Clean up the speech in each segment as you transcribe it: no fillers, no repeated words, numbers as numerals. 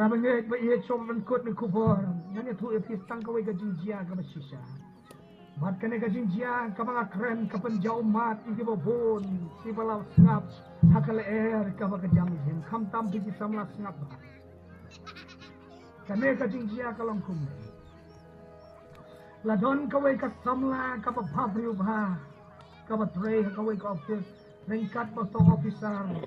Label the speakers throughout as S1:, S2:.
S1: Rabangit ba iya chom man kot ni kubor. Ngani tu epis tang kawai ka jinjia ka basisa. Mat kane ka jinjia ka mga kren ka panjaw mat iki babon. Si balaw ngap hakale ka ba ka jamjin. Kam tam bigi samla ngap ba. Kane ka jinjia ka lang kumne. Ladon kawai ka samla ka pa pabriu ba. Ka ba tray kawai ka office. Ringkat ba to officer.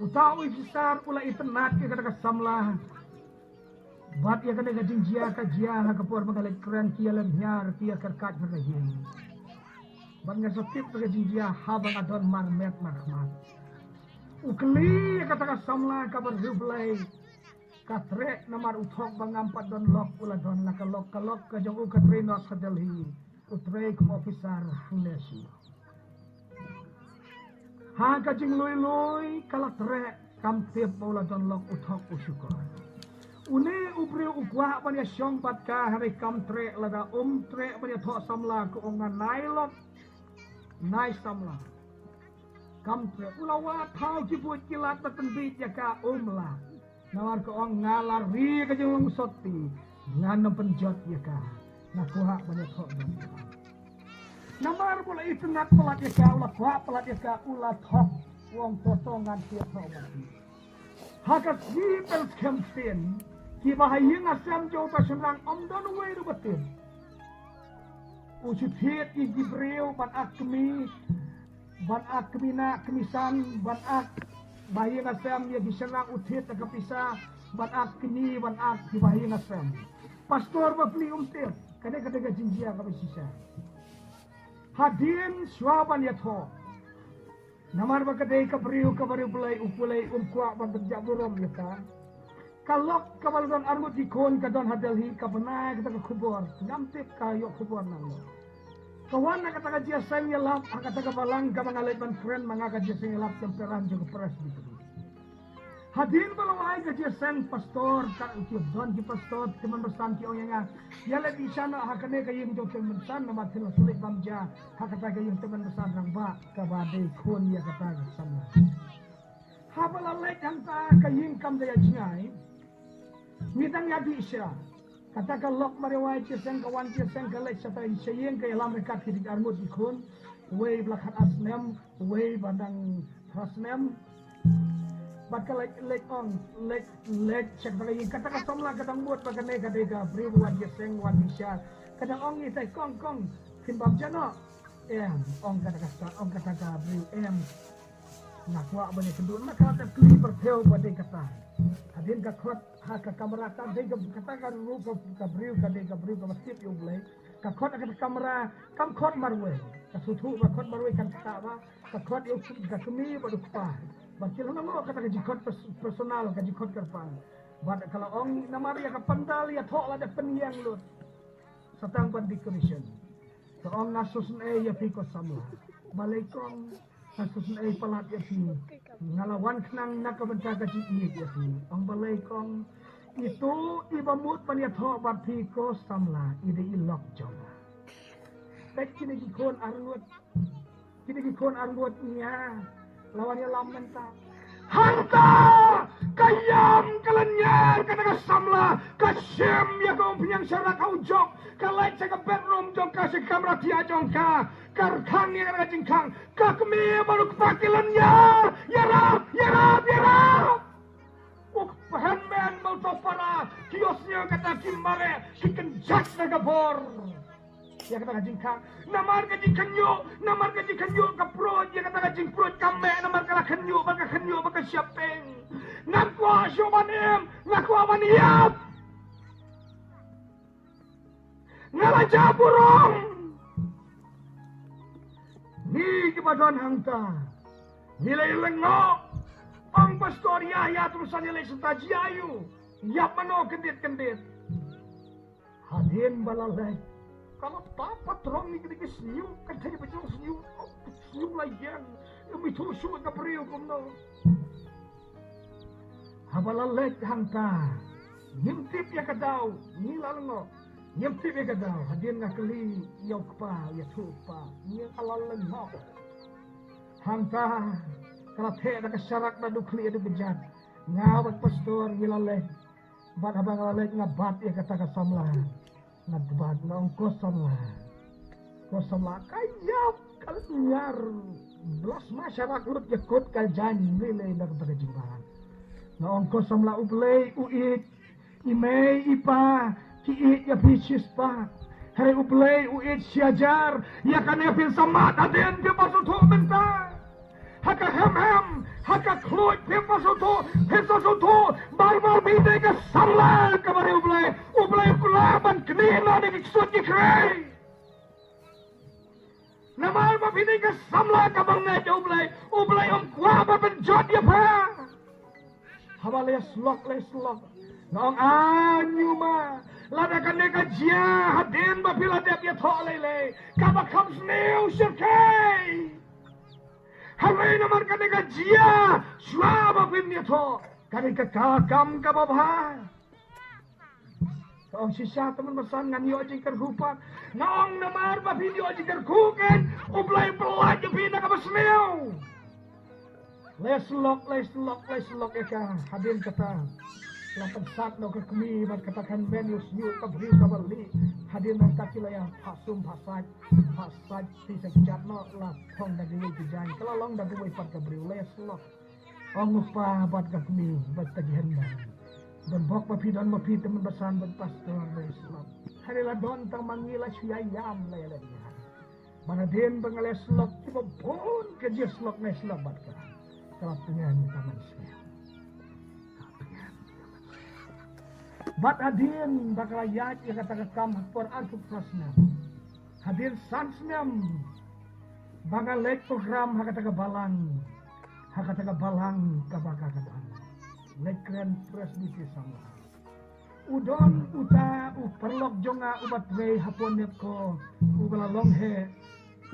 S1: Utawi besar pula itenat ke kata samlah. Bat ya kata jinjia ka jia ha kapur magalit keren kia lemhiar kia kerkat bergajin. Bat ngasotip ke jinjia habang adon marmet marhmat. Ukli kata samlah ka berjublai. Katre namar uthok bangampat don lok pula don lakalok kalok ka jong ukatre nos hadelhi. Utre kum officer nesi. Ha kajing loy kalak trek kam tiap bola don lok uthok usyukor. Une ubri ukwa panya syong pat ka hari kam trek lada trek panya thok samla ko ongan nailok nai samla. Kam trek ulawa thau kibut kilat batan bit ya ka la. Nawar ko ong ngalar ri kajing long soti nganam penjot ya ka. Nakuha panya thok don. Namar pula itu nak pelat ya ka ulah kuat pelat ya ka ulah thok wong totongan tiap thok mati. Hakat si pel kempen ki bahayeng asam jo pasenang don we du betin. Ucipit ki gibreu ban akmina kemisan ban ak bahayeng asam ya disenang utit ke pisah ban ak kini ban ak ki bahayeng asam. Pastor bapli umtir kada jinjia ka sisa. Hadin swaban ya tho. Namar bakadei kabriu belai upulai umkwa ban berjaburam ya ta. Kalok kabalon armut dikon kadon hadelhi kabenai kata kubur. Namtip kayo kubur nang. Kawan nak kata jia sang ya lap kata kabalang ka mangalit ban friend manga ka jia sang ya lap temperan jo pres gitu. Hadin balawai ka jia sang pastor ka ukiv don ki pastor teman bersan ki oyanga. Ya lagi sana hakane ka yung jo teman bersan nama thil sulit bamja hakata ka yung teman bersan rang ba ka badai khon ya kata sana. Habalalek hanta ka yung kam daya jingai. Midang ya di isya. Kata ka lok marewai jia sang kawan jia sang kalek sata isayeng ka yalam rekat ki armut ikon. Wei blakat asnem, wei bandang hasnem. Bakal lek cek bagi kata somla kadang buat bagane kadega beri buat geseng wan bisa kadang ong itai kong kimbab jano ong kata beri nakwa bani kendun maka kata kli berteu pada kata hadin ka khot ha ka kamera ka de kata ka ru ka beri ka masjid yo blai ka khot ka kamera kam khot marwe ka sutu ba khot marwe kan kata ba ka khot yo ka kemi ba dupa. Bakil nama kata kajikot personal kajikot kerpang. Bad kalau ong nama dia kapandal ya thok la de peniang lut. Satang pan di commission. So ong nasusun ya piko samla. Balekong nasusun palat ya pi. Ngalawan knang nak kabenta kaji ya pi. Ong balekong itu ibamut pan ya thok bad piko samla ide ilok joma. Tek kini gikon arngut nya. Lawannya lamenta. Hanta kayam kalanyar kata samla kasyem ya kau pinyang syara kau jok kalai cek bedroom jok kasih kamera dia jongka karkang yang ada jingkang kakmi baru kepakilannya ya rap pahenmen mau topara kiosnya kata kimbare kikenjak negabor ya kata jingkang namar gaji kanyo kapro ya kata gajing prot kame namar kala kanyo baka siapeng ngakwa syobanem ngakwa maniap ngalaja burong ni kepadon hangta nilai lengo ong pastor ya terusan nilai setaji ayu yap mano kendit hadin balalai kalau tapat terang ni kita senyum kan tadi betul senyum lagi yang itu sulit kaprio kumno habalalek hangta nyimtip ya kadau ni lalengo nyimtip ya kadau hadir ngakeli yau kpa ya tupa ni alalan no hangta kalau te ada kesyarak na dukli ada bejat ngawat pastor ngilaleh Bat habang lalek ngabat ya kata kasamla. Ngabat ngong kosamla. Kosamla kayap kalau nyar. Belas masyarakat yakut kaljan nilai nak berjimbahan. Ngong kosamla ublay uit. Imei ipa kiit ya pisis pa. Hari ublay uit siajar ya kan ya pin samat aden dia masuk tu mentah. Haka hem haka kloit dia masuk tu bar bide ke samla kabare ublay kulaban knina de kiksut kikrai. Namal ba bide ke samla kabang na ublay kwa ba benjot ya pa. Haba les lok Nong anyu ma ladakan neka jia hadin ba pila dia dia tho lele kaba kham sneu shirkai Harai namar ka neka jia shwa ba pin dia tho kani ka kam ka ba bha Ong sisa teman pesan ngan yo jingker hupat nong namar ba video jingker kuken ublay pelaj pina ka ba sneu Les lok eka hadin kata Lapan saat no kekemi mat katakan menus yu kabriu kabali hadir nang takilaya pasum pasaj si sekejat no la thong da diwi jang kelalong da diwi pat kabriu les lok ong upa bat kekemi bat tagihan dan bok mapi teman besan ban pastor les lok hari la don tang mangila syayam lele mana den bangales lok tiba pun kejes lok les lok bat ka kelap dengan taman sia Bat adin bakal ayat yang kata kam por artuk prasna. Hadir sansnyam bakal lek program hakata balang kabaka kabang. Lek keren presbisi sama. Udon uta perlok jonga ubat rei hapon nepko ubala longhe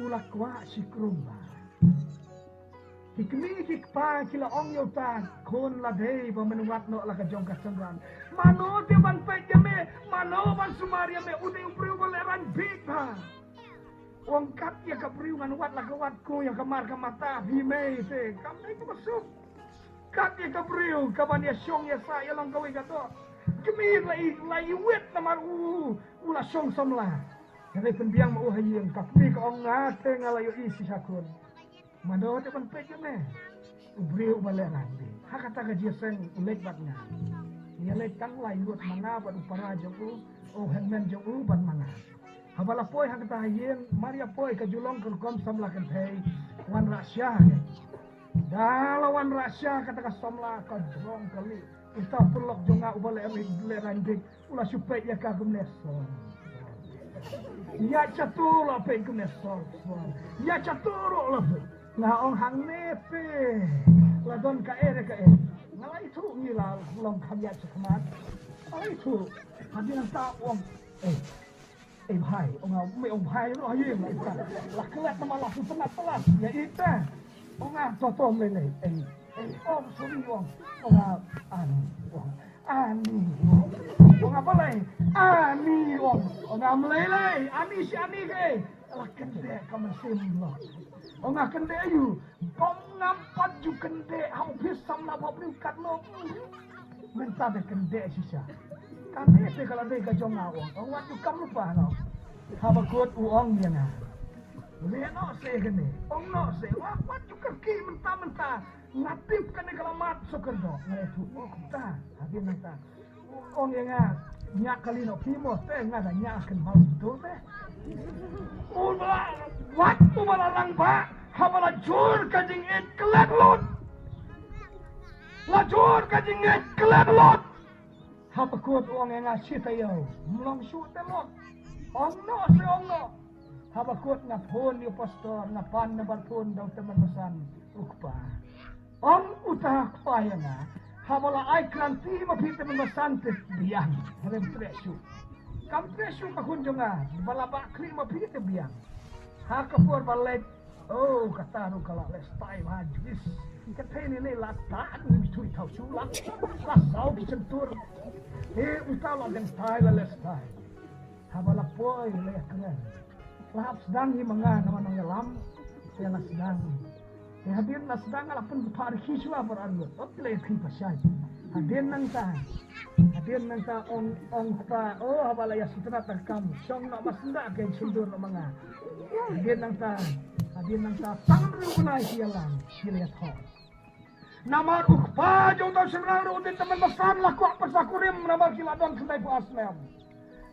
S1: ulakwa sikrumba. Hikmi hikpa kila ong yota kon la dei ba menuat no la ka jong ka sangran mano te ban pe jame mano ban sumaria me ude ubriu baleran bita wong kat ya ka briu ngan wat la ka wat ko ya kamar ka mata hime te kam dei ka masuk kat ya ka briu ka ban ya syong ya sa ya long kawi ka to kemi lai wet namar ula syong samla jadi pendiang mau hayeng ka pri ka ong ngate ngalayo isi sakun Mado te pan peke me ubriu baleran di hakata ka jesen ulek batnya ia lek tang lai lut mana bat upara joku o henmen joku bat mana habala poi hakata hayeng maria poi ka julong kun kom samla kan thei wan rasya dalawan rasya kata ka samla ka jong kali usta pulok jonga ubale baleran di ula supet ya ka gumneso ya catulo pe gumneso ya catulo lo Nga ong hang nepe la don ka ere ngala itu ngila long khamya chakmat ala itu hadian ta ong bhai ong bhai ro yem la klat ma la sunat pelas ya ita ong totom lele ong suri ong ani ong apa lai ani ong lele ani si ani ke la kende kamasim lo Ong akan deyu, bom nampat ju kende, hampir samla bapri kat no. Menta de kende sisa. Kande te kalau de gajong awong, ong wat ju kam lupa no. Haba kuat uong dia na. Le no se kene, ong no se wat ju kaki menta. Natip kene kalau mat sokerdo. Ngale tu ta, hadir nata. Ong yang nyak kali no pimo te ngada nyak akan mau tu te. Waktu malarang ba, habala jur kajing it kelet lot. Lajur kajing it kelet lot. Hapa kuat uang yang ngasih tayo, mulong shoot lot. Ong no. Hapa kuat ngapon yung pastor, ngapan na barpon daw teman besan ukpa. Ong utah kpaya nga, habala ay kranti mapita teman besan biang, harem tresu. Kam tresu kahunjung nga, balaba kri mapita biang. Hakapur balik, oh kata nu kalau lestai majlis, kata ini lataan ni tui tahu sulak, lasau dicentur, utala dan style lestai, habala poi leh keren, lahap sedang ni mengan nama nong lam, saya lah sedang, hadir lah sedang alapun pariki sula beranut, otleh kipas saja, hadir nang Hadin nang ta ong pa oh abalaya sutra takam song nak masenda ke sundur no manga. Hadin nang ta tangru kunai sialang siliat ho. Namar ukpa jong tau semrang rutin teman besan laku persakurim namar kiladon kendai pu aslam.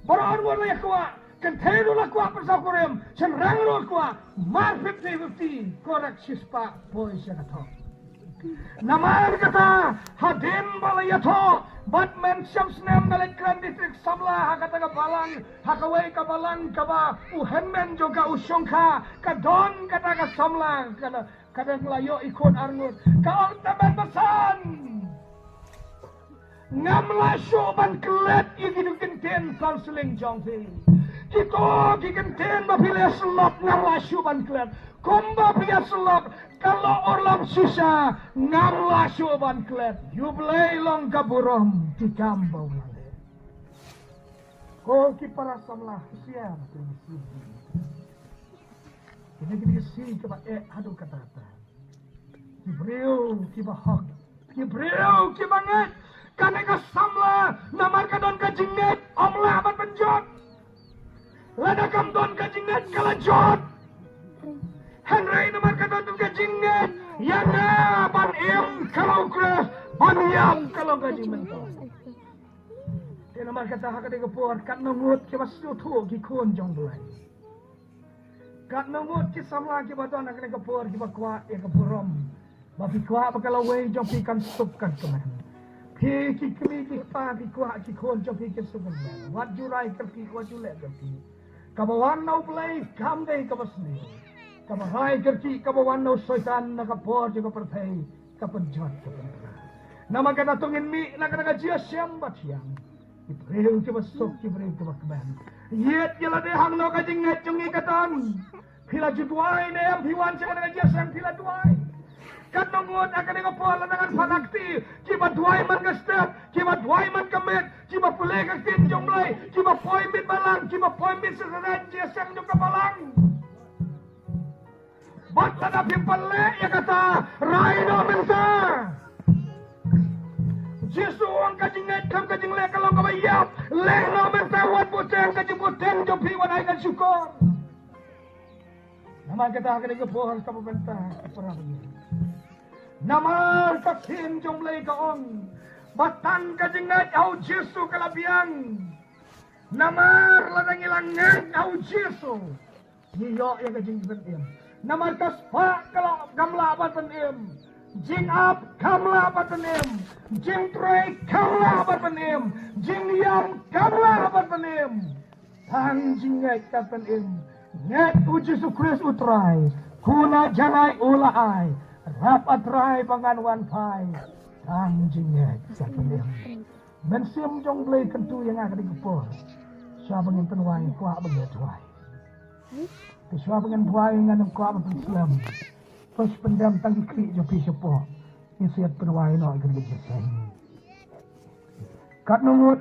S1: Baru wala yakwa kenteru laku persakurim semrang ru kwa mar 50-50 korek sispa boy siagat. Namar kata hadin balayato batman syamsnem nalekran distrik samla hakata balang hakawai kabalang kaba uhenmen juga usongka kadon kata ka samla kada ngelayo ikon arngut kaong taman pesan ngamla syoban kelet igidu genten counseling jongfi kita gigenten mapilih selop ngamla syoban kelet kumba pilih selop kalau orlam sisa ngamla syoban kelet yublay long kaburom di kambau lale ko kipara samla siam ini kita sini coba aduh kata Kibriu kibahak Kibriu kibanget kaneka samla namar kadon kajinget omlah amat penjot ladakam don kajinget kalajot Henry namar kadon kajinget yana ban im kalau kres ban yam kalau gaji mentok dia namar kata hakade kepor kat nungut kibasu tu kikun jong bulai kat nungut kisamla kibadon hakade kepor kibakwa ya kepurom Bapi kuah bakal away jom pikan supkan keman. Piki kemi kikpa kikuah kikon jom pikan supkan keman. Wat jurai kerti wat julek kerti. Kabawan nau play kam day kabasni. Kabarai kerti kabawan nau soitan nakapor juga pertai kapenjot kapenjot. Nama kata tungin mi nak kata jia siam batiang. Ibreu coba sok ibreu coba keman. Yet jela de hang no kajing nget jungi katan. Pila jutuai ne am piwan cakap kata jia siam pila tuai. Kat nungut akan dengan pola dengan panakti, kiba duai man gestet, kiba duai man kemet, kiba pulai kestin jomlai, kiba poin bit balang, kiba poin bit sesaran jesang juga balang. Bat lada pimpale ya kata, Raino minta. Jesu ang kajinget kam kajingle kalau kabayap, lehno minta wat puteng kajibuteng jopi wan ay syukur. Nama kita akan dengan pohon kapabenta perang begini. Namar kaksin jomlay kaong batang kajingat au Jesu kalabiang namar ladang ilangan au Jesu niyo ya kajing benim namar kaspa kalau gamla abat benim jing up gamla abat benim jing trek gamla abat benim jing yam gamla abat benim tang jingat kat benim net u Jesu Kristus utrai kuna jangai ulai rap atrai panganuan pai tang jinget sapenim mensim jong blay kentu yang akan dikepor siapa yang tenwai kuat bagi tuai siapa yang tuai dengan kuat bagi siam pas pendam tangki kri jopi sepo isiat penwai no akan dijesen kat nungut